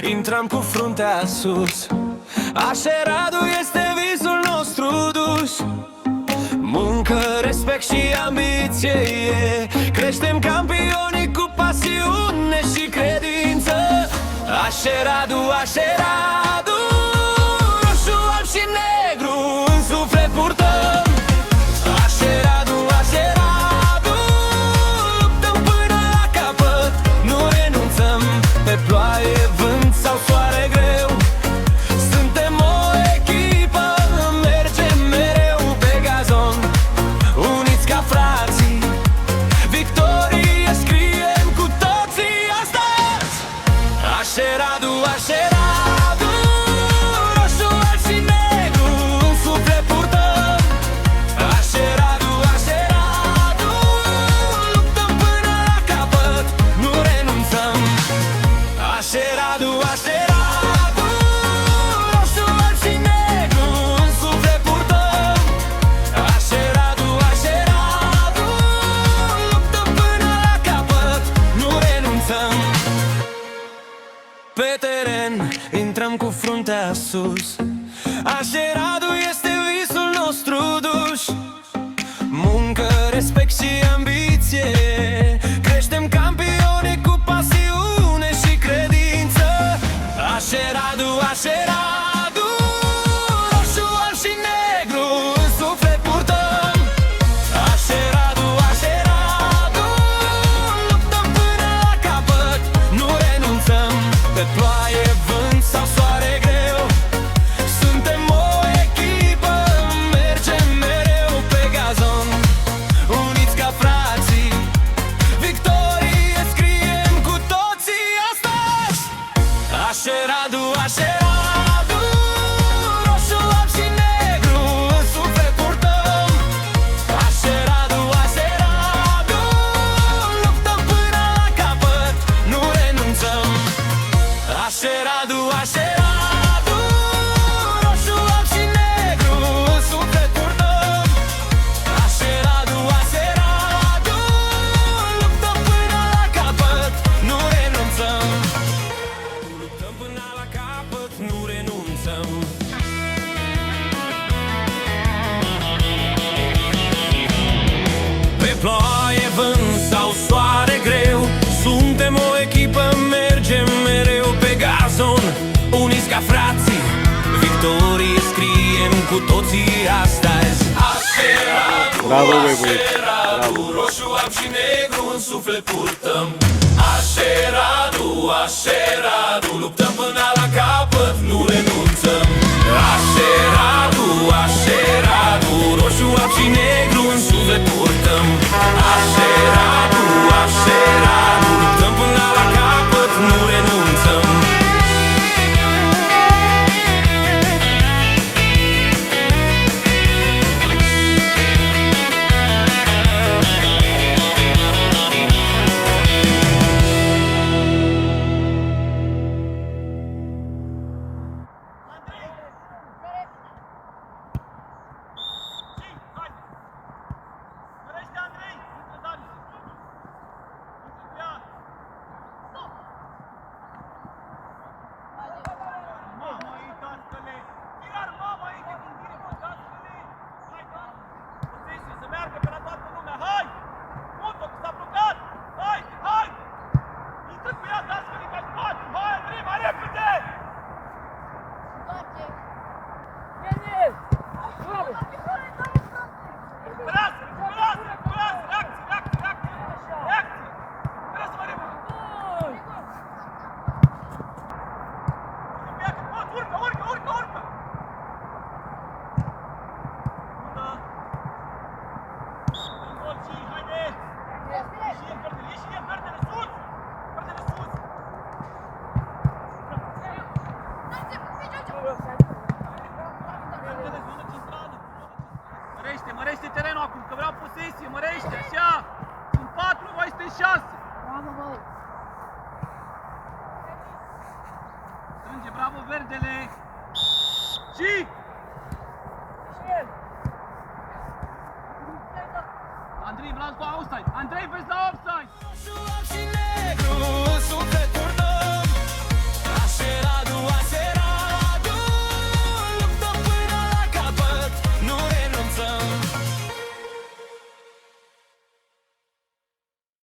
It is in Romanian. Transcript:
intrăm cu fruntea sus. Așeradu este visul nostru dus. Muncă, respect și ambiție, creștem campioni cu pasiune și credință. Așeradu, Așeradu, roșu, alb și negru în suflet purtăm. Așeradu, Așeradu, luptăm până la capăt, nu renunțăm. Pe ploaie, vânt sau soare greu, suntem o echipă, mergem mereu pe gazon. Uniți ca frații, victorie scriem cu toții astăzi. Așeradu, Așeradu, roșu, alb și negru în suflet purtăm. Așeradu, Așeradu, luptăm până la capăt, nu renunțăm. Așeradu, Așeradu, roșu, alb și negru în suflet purtăm. Așeradu, Așeradu, luptăm până la capăt, nu renunțăm. Pe teren intrăm cu fruntea sus. Așeradu este visul nostru dus. Muncă, respect și ambiție, creștem campioni cu pasiune și credință. Așeradu, Așeradu, roșu, alb și negru în suflet purtăm. Așeradu, Așeradu, luptăm până la capăt, nu renunțăm. Pe ploaie, vânt sau soare greu, suntem o echipă, mergem mereu pe gazon. Uniți ca frații, victorie scriem cu toții astăzi. Așeradu, Așeradu, roșu, alb și negru în suflet purtăm. Așeradu, Așeradu, luptăm până la capăt, nu renunțăm. Așeradu, Așeradu, roșu, alb și negru în suflet purtăm. Așeradu, Așeradu, luptăm până la capăt, nu renunțăm. Luptăm până la capăt, nu renunțăm. Pe ploaie, vânt sau soare greu, suntem o echipă, mergem mereu pe gazon. Uniți ca frații, victorie scriem cu toții astăzi. Așeradu, Bravo, băi, Așeradu, roșu, alb și negru în suflet purtăm. Așeradu, Așeradu, luptăm până la capăt, nu renunțăm. Așeradu, Așeradu, roșu, alb și negru în suflet purtăm. Așeradu, Așeradu, luptăm până la capăt, nu renunțăm. Mărește terenul acum, că vreau posesie, mărește, așa! Sunt 4, voi sunteți 6! Bravo, bă! Strânge, bravo, verdele! Și! Andrei, vreau cu outside! Andrei, vezi la offside!